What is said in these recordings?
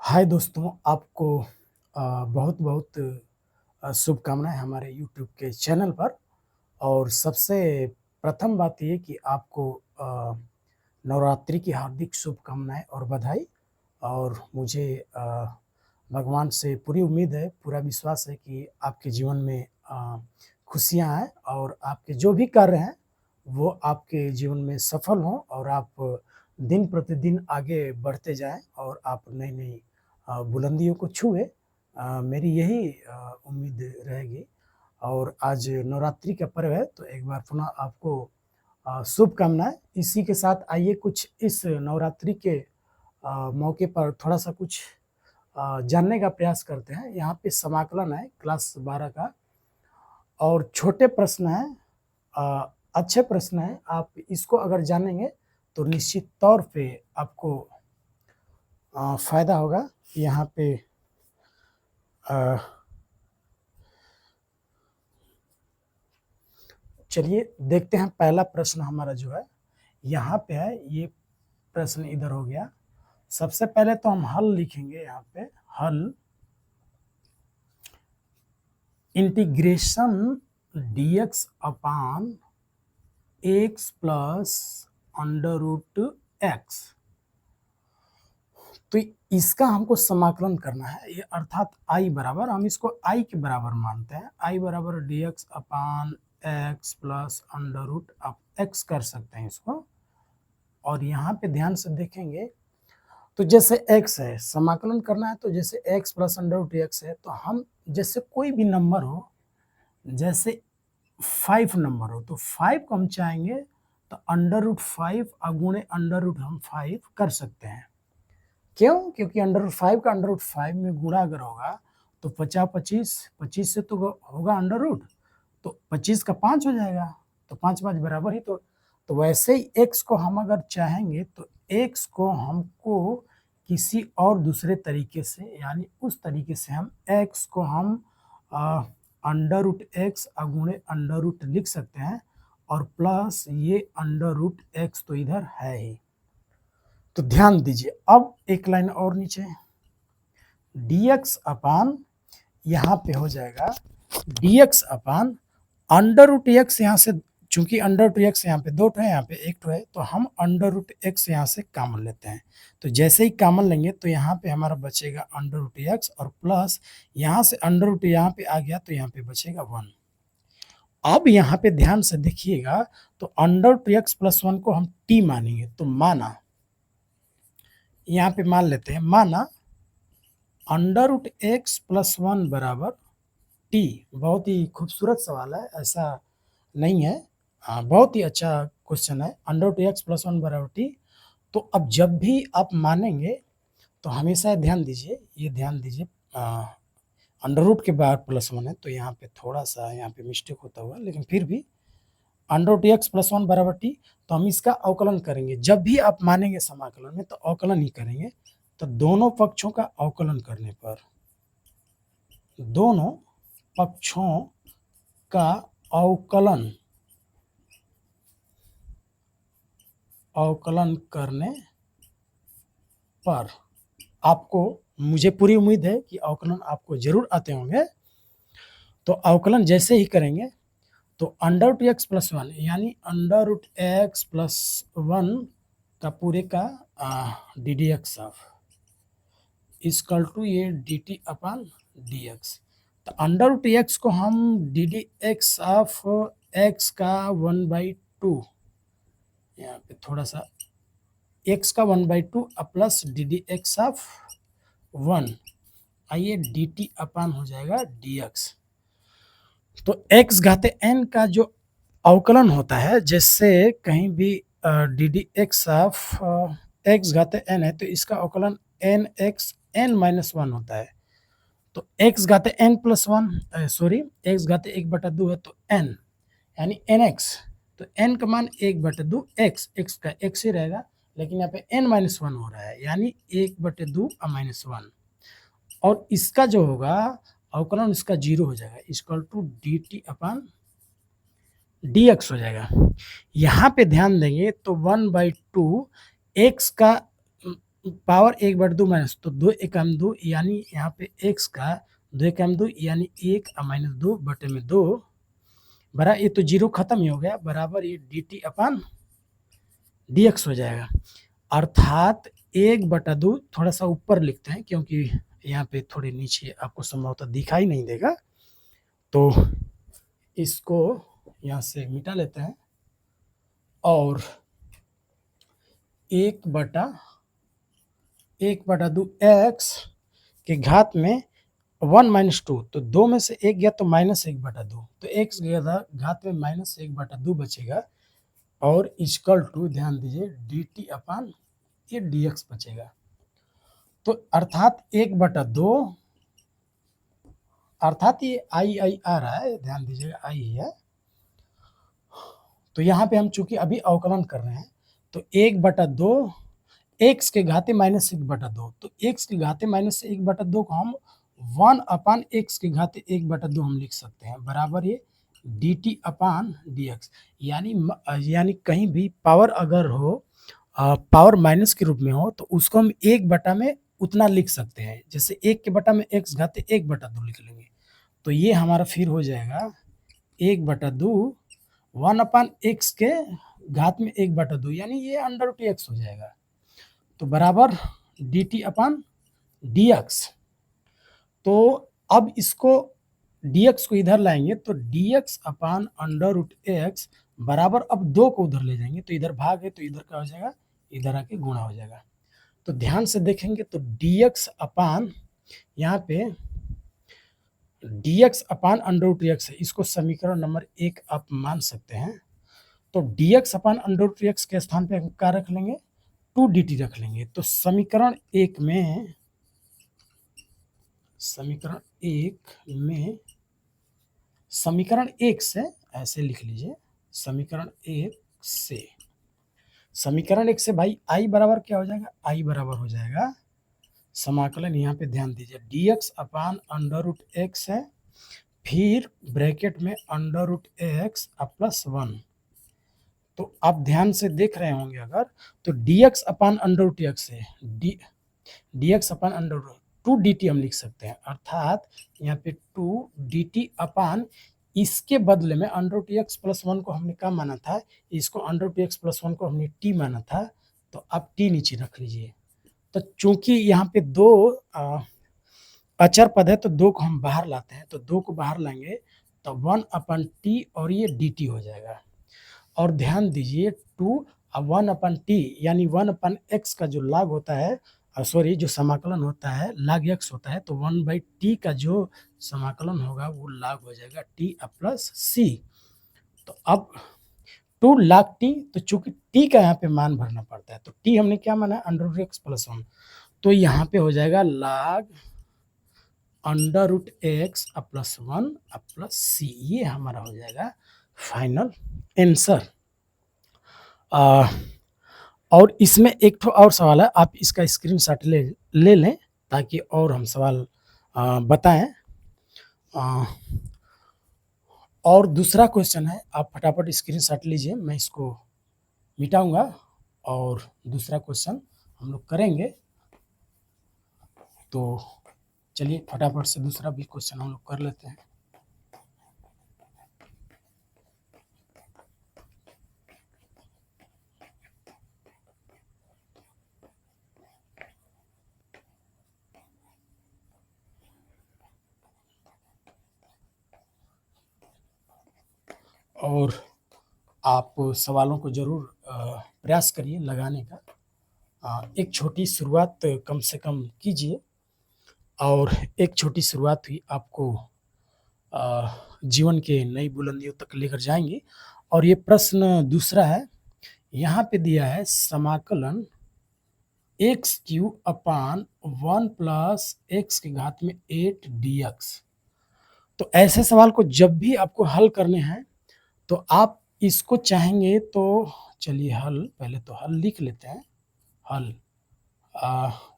हाय दोस्तों, आपको बहुत बहुत शुभकामनाएँ हमारे यूट्यूब के चैनल पर। और सबसे प्रथम बात ये कि आपको नवरात्रि की हार्दिक शुभकामनाएँ और बधाई। और मुझे भगवान से पूरी उम्मीद है, पूरा विश्वास है कि आपके जीवन में खुशियाँ आएँ और आपके जो भी कार्य हैं, वो आपके जीवन में सफल हों और आप दिन प्रतिदिन आगे बढ़ते जाएँ और आप नई-नई बुलंदियों को छुएँ। मेरी यही उम्मीद रहेगी। और आज नवरात्रि का पर्व है, तो एक बार पुनः आपको शुभकामनाएँ। इसी के साथ आइए कुछ इस नवरात्रि के मौके पर थोड़ा-सा कुछ जानने का प्रयास करते हैं। यहाँ पे समाकलन है क्लास 12 का और छोटे प्रश्न हैं, अच्छे प्रश्न हैं। आप इसको अगर जानेंगे तो निश्चित तौर पे आपको फ़ायदा होगा। यहाँ पे अ, चलिए देखते हैं पहला प्रश्न हमारा जो है, यहाँ पे है। ये प्रश्न इधर हो गया। सबसे पहले तो हम हल लिखेंगे यहाँ पे, हल integration dx upon x plus under root x. तो इसका हमको समाकलन करना है, ये अर्थात आई बराबर, हम इसको आई के बराबर मानते हैं, आई बराबर dx upon x plus under root of x कर सकते हैं इसको। और यहाँ पे ध्यान से देखेंगे तो जैसे x है, समाकलन करना है, तो जैसे x plus under root x है, तो हम जैसे कोई भी नंबर हो, जैसे 5 नंबर हो, तो 5 को हम चाहेंगे तो अंडर रूट 5 अगुणे अंडर रूट हम 5 कर सकते हैं। क्यों? क्योंकि अंडर रूट 5 का अंडर रूट 5 में गुणा अगर होगा तो 50 25 25 से तो होगा अंडर रूट, तो 25 का 5 हो जाएगा, तो 5 5 बराबर ही। तो वैसे ही x को हम अगर चाहेंगे तो x को हमको किसी और दूसरे तरीके से, यानी उस तरीके से हम x को हम अंडर रूट एक्स अगुणे अंडर रूट लिख सकते हैं, और प्लस ये अंडर रूट एक्स तो इधर है ही। तो ध्यान दीजिए, अब एक लाइन और नीचे, dx अपान यहाँ पे हो जाएगा dx upon under root x. यहाँ से चूंकि अंडर रूट एक्स यहाँ पे 2 है, यहाँ पे 1 है, तो हम अंडर रूट एक्स यहाँ से कॉमन लेते हैं। तो जैसे ही कॉमन लेंगे तो यहाँ पे हमारा बचेगा अंडर रूट एक्स, और प्लस यहाँ से अंडर रूट यहाँ पे आ गया तो यहाँ पे बचेगा 1। अब यहाँ पे ध्यान से देखिएगा, तो अंडर रूट एक्स प्लस 1 को हम टी मानेंगे, तो माना, यहाँ पे मान लेते हैं, माना अंडर रूट एक्स प्लस 1 बराबर टी। बहुत ही खूबसूरत सवाल है, ऐसा नहीं है, बहुत ही अच्छा क्वेश्चन है। अंडर रूट एक्स प्लस 1 बराबर टी। तो अब जब भी आप मानेंगे तो हमेशा ध्यान दीजिए, ये ध्यान दीजिए, अंडर रूट के बाद प्लस 1 है, तो यहाँ पे थोड़ा सा यहाँ पे मिस्टेक होता हुआ, लेकिन फिर भी अंडर रूट एक्स प्लस 1 बराबर टी। तो हम इसका अवकलन करेंगे, जब भी आप मानेंगे समाकलन में तो अवकलन ही करेंगे। तो दोनों पक्षों का अवकलन करने पर, दोनों पक्षों का अवकलन करने पर आपको, मुझे पूरी उम्मीद है कि अवकलन आपको जरूर आते होंगे। तो अवकलन जैसे ही करेंगे तो अंडर रूट एक्स प्लस 1 यानी अंडर रूट एक्स प्लस 1 का पूरे का D D X of equal to ये D T upon D X. तो अंडर रूट एक्स को हम D D X of X का 1/2, यहाँ पे थोड़ा सा एक्स का 1/2 plus D D X of 1, आइए डी टी अपान हो जाएगा डी एक्स। तो एक्स घाते एन का जो अवकलन होता है, जैसे कहीं भी D D X of X घाते एन है, तो इसका अवकलन एन एक्स एन माइनस 1 होता है। तो एक्स घाते एन प्लस 1, सॉरी, एक्स घाते 1/2 है, तो एन यानी एन एक्स, तो एन का मान 1/2 एक्स, एक्स का एक्स ही रहेगा, लेकिन यहाँ पे एन माइनस 1 हो रहा है, यानी 1/2 माइनस 1। और इसका जो होगा अवकलन, इसका 0 हो जाएगा, equal to d T upon d x हो जाएगा। यहाँ पे ध्यान देंगे तो 1/2 एक्स का पावर 1/2 माइनस, तो 2 एकम 2 यानी यहाँ पे x का 2 एकम 2 यानी 1 माइनस 2/2 बरा, ये तो जीरो खत्म ही हो गया, बराबर ये dt अपान dx हो जाएगा। अर्थात 1/2 थोड़ा सा ऊपर लिखते हैं क्योंकि यहाँ पे थोड़े नीचे आपको संभवतः दिखाई नहीं देगा, तो इसको यहाँ से मिटा लेते हैं और 1/2 x के घात में 1 माइनस 2, तो 2 में से 1 गया तो -1/2, तो x के घात में -1/2 बचेगा और इक्वल टू, ध्यान दीजिए, dt अपान ये dx बचेगा। तो अर्थात 1/2, अर्थात ये आई आ रहा है, ध्यान दीजिएगा आई है। तो यहाँ पे हम चूंकि अभी अवकलन कर रहे हैं, तो 1/2 x के घाते -1/2, तो x के घाते -1/2 को हम 1 अपान x के घाते 1/2 हम लिख सकते हैं, बराबर ये dt अपान dx। यानी कहीं भी पावर अगर हो, पावर माइनस के रूप में हो, तो उसको हम 1 में उतना लिख सकते हैं, जैसे 1 के बटा में x घाते 1/2 लिख लेंगे, तो ये हमारा फिर हो जाएगा 1/2 1 अपान x के घात में 1/2, यानी ये √x हो जाएगा, तो बराबर dt अपान dx। तो अब इसको dx को इधर लाएंगे तो dx अपान √x बराबर, अब 2 को उधर ले जाएंगे तो इधर भाग है, तो इधर क्या हो जाएगा, इधर आके गुणा हो जाएगा। तो ध्यान से देखेंगे तो dx अपान, यहाँ पे dx अपान √x है, इसको समीकरण नंबर 1 आप मान सकते हैं। तो dx अपान √x के स्थान पे हम क्या रख लेंगे, 2dt रख लेंगे। तो समीकरण 1 में समीकरण 1 से ऐसे लिख लीजिए, समीकरण 1 से भाई i बराबर क्या हो जाएगा, i बराबर हो जाएगा समाकलन, यहाँ पे ध्यान दीजिए, dx अपान √x है, फिर ब्रैकेट में √x प्लस 1। तो आप ध्यान से देख रहे होंगे अगर, तो dx अपान √x है, dx अपान √2dt हम लिख सकते हैं, अर्थात यहाँ पे 2dt अपान, इसके बदले में √x प्लस 1 को हमने क्या माना था, इसको √x प्लस 1 को हमने t माना था, तो आप t नीचे रख लीजिए। तो चूंकि यहाँ पे 2 अचर पद है, तो 2 को हम बाहर लाते हैं, तो 2 को बाहर लाएंगे तो 1 अपन t और ये dt हो जाएगा। और ध्यान दीजिए 2 और 1 अपन t यानी 1 अपन x का जो लाग होता है, सॉरी जो समाकलन होता है लाग x होता है, तो 1/t का जो समाकलन होगा वो लाग हो जाएगा t प्लस c। तो अब 2 लाग t, तो चूंकि t का यहाँ पे मान भरना पड़ता है, तो t हमने क्या माना, √x प्लस 1, तो यहाँ पे हो जाएगा लाग √x प्लस 1 प्लस c, ये हमारा हो जाएगा फाइनल आंसर। और इसमें एक ठो और सवाल है, आप इसका स्क्रीनशॉट ले लें ताकि और हम सवाल बताएं। और दूसरा क्वेश्चन है, आप फटाफट स्क्रीनशॉट लीजिए, मैं इसको मिटाऊंगा और दूसरा क्वेश्चन हम लोग करेंगे। तो चलिए फटाफट से दूसरा भी क्वेश्चन हम लोग कर लेते हैं। और आप सवालों को जरूर प्रयास करिए लगाने का। एक छोटी शुरुआत कम से कम कीजिए, और एक छोटी शुरुआत ही आपको जीवन के नई बुलंदियों तक लेकर जाएंगे। और ये प्रश्न दूसरा है, यहाँ पे दिया है समाकलन x³ अपान 1 प्लस x के घात में 8 dx। तो ऐसे सवाल को जब भी आपको हल करने हैं, तो आप इसको चाहेंगे तो चलिए पहले तो हल लिख लेते हैं। हल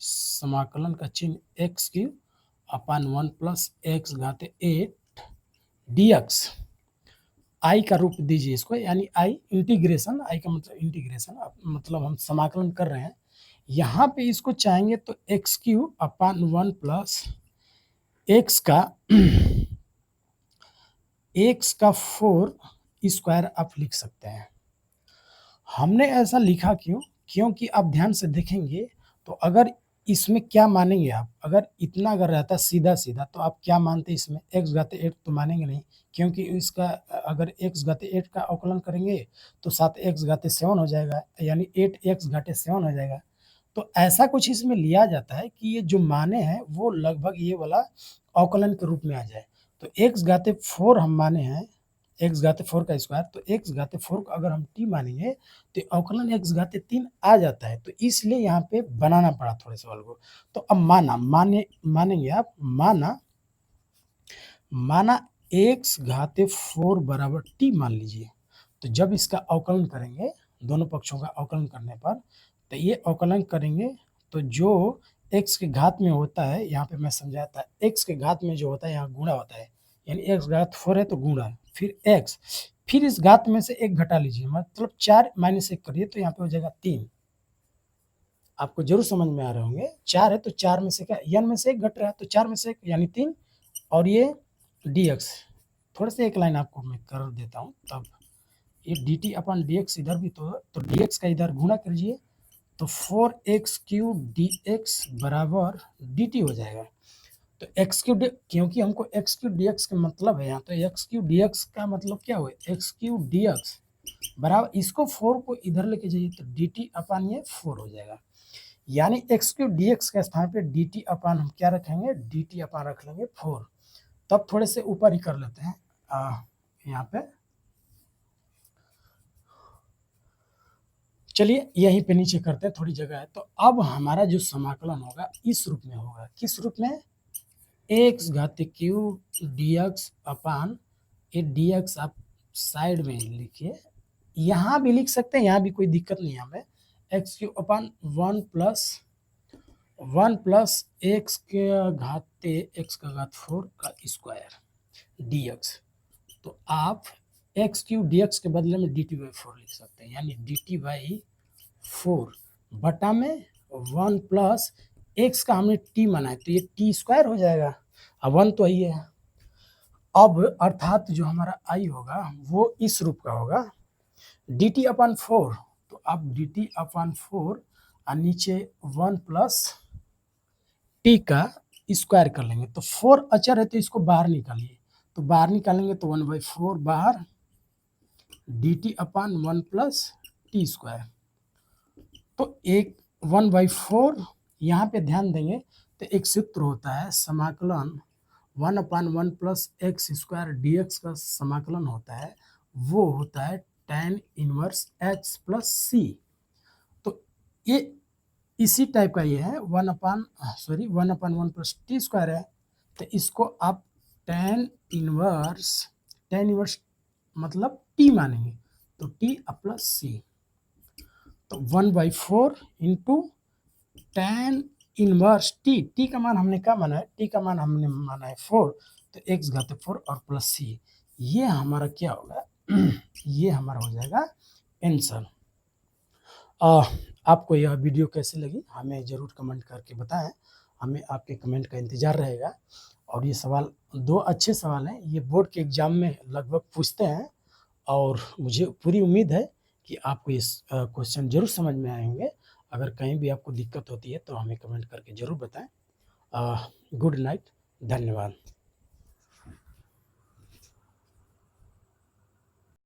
समाकलन का चिन्ह x³ अपान 1 प्लस x घाते 8 dx, आई का रूप दीजिए इसको, यानी आई इंटीग्रेशन, आई का मतलब इंटीग्रेशन, मतलब हम समाकलन कर रहे हैं, यहाँ पे इसको चाहेंगे तो एक्स क्यू अपान 1 प्लस एक्स का एक्स का 4 स्क्वायर आप लिख सकते हैं। हमने ऐसा लिखा क्यों? क्योंकि आप ध्यान से देखेंगे तो अगर इसमें क्या मानेंगे आप, अगर इतना अगर रहता सीधा-सीधा तो आप क्या मानते इसमें? x घाते 8 तो मानेंगे नहीं, क्योंकि इसका अगर x घाते 8 का अवकलन करेंगे तो 7x घाते 7 हो जाएगा, यानी 8x घाते 7 हो जाएगा। तो ऐसा कुछ इसमें लिया जाता है कि ये जो माने हैं वो लगभग ये वाला अवकलन के रूप में आ जाए। तो x घाते 4 हम माने हैं, x घाते 4 का स्क्वायर, तो x घाते 4 को अगर हम t मानेंगे तो अवकलन x घाते 3 आ जाता है। तो इसलिए यहाँ पे बनाना पड़ा थोड़े सवाल को। तो अब मानेंगे आप, माना x घाते 4 बराबर t मान लीजिए। तो जब इसका अवकलन करेंगे, दोनों पक्षों का अवकलन करने पर, तो ये अवकलन करेंगे तो जो x के घात में होता है, यहाँ पे मैं समझाया था, x के घात में जो होता है यहाँ गुणा होता है, यानी x घात 4 है तो गुणा, फिर x, फिर इस घात में से 1 घटा लीजिए, मतलब 4 माइनस 1 करिए तो यहाँ पे हो जाएगा 3। आपको जरूर समझ में आ रहे होंगे। 4 है तो 4 में से क्या, n में से 1 घट रहा है तो 4 में से 1 यानी 3, और ये dx, थोड़ा सा एक लाइन आपको मैं कर देता हूँ, तब ये dt अपन dx इधर भी तो dx का इधर गुणा कीजिए तो 4x क्यूब dx बराबर dt हो जाएगा। तो x क्यूब, क्योंकि हमको x क्यूब dx का मतलब है यहाँ, तो x क्यूब dx का मतलब क्या हुआ, x क्यूब dx बराबर, इसको 4 को इधर लेके जाइए तो dt अपान ये 4 हो जाएगा, यानी x क्यूब dx के स्थान पे dt अपान हम क्या रखेंगे, dt अपान रख लेंगे 4। तब थोड़े से ऊपर ही कर लेते हैं, यहाँ पे चलिए यहीं पे नीचे करते हैं, थोड़ी जगह है। तो अब हमारा जो समाकलन होगा इस रूप में होगा, किस रूप में, x घाते क्यूब dx अपान ये dx आप साइड में लिखिए, यहाँ भी लिख सकते हैं, यहाँ भी कोई दिक्कत नहीं है हमें, एक्स क्यूब अपान 1 प्लस एक्स के घाते x का घात 4 का स्क्वायर dx। तो आप एक्स क्यूब dx के बदले में dt बाई 4 लिख सकते हैं, यानी dt बाई 4 बटा में 1 प्लस एक्स का हमने t माना है तो ये t स्क्वायर हो जाएगा, अब 1 तो यही है। अब अर्थात जो हमारा i होगा वो इस रूप का होगा, dt अपान 4, तो अब dt अपान 4 और नीचे 1 प्लस t का स्क्वायर कर लेंगे, तो 4 अचर है तो इसको बाहर निकालिए, तो बाहर निकालेंगे तो 1/4 बाहर, dt अपान 1 प्लस टी स्क्वायर, तो एक 1/4, यहाँ पे ध्यान देंगे तो एक सूत्र होता है समाकलन 1/1 plus x square D x का समाकलन होता है, वो होता है tan इनवर्स x प्लस सी। तो ये इसी टाइप का ये है, 1/1 प्लस टी स्क्वायर है, तो इसको आप tan इनवर्स मतलब t मानेंगे, तो t प्लस सी, तो 1/4 इंटू tan इनवर्स t का मान हमने क्या माना है, t का मान हमने माना है 4, तो x घाते 4 और प्लस सी, ये हमारा क्या होगा ये हमारा हो जाएगा आंसर। आपको यह वीडियो कैसी लगी हमें ज़रूर कमेंट करके बताएं, हमें आपके कमेंट का इंतज़ार रहेगा। और ये सवाल 2 अच्छे सवाल हैं, ये बोर्ड के एग्ज़ाम में लगभग पूछते हैं, और मुझे पूरी उम्मीद है कि आपको इस क्वेश्चन ज़रूर समझ में आए होंगे। अगर कहीं भी आपको दिक्कत होती है तो हमें कमेंट करके ज़रूर बताएं। गुड नाइट, धन्यवाद।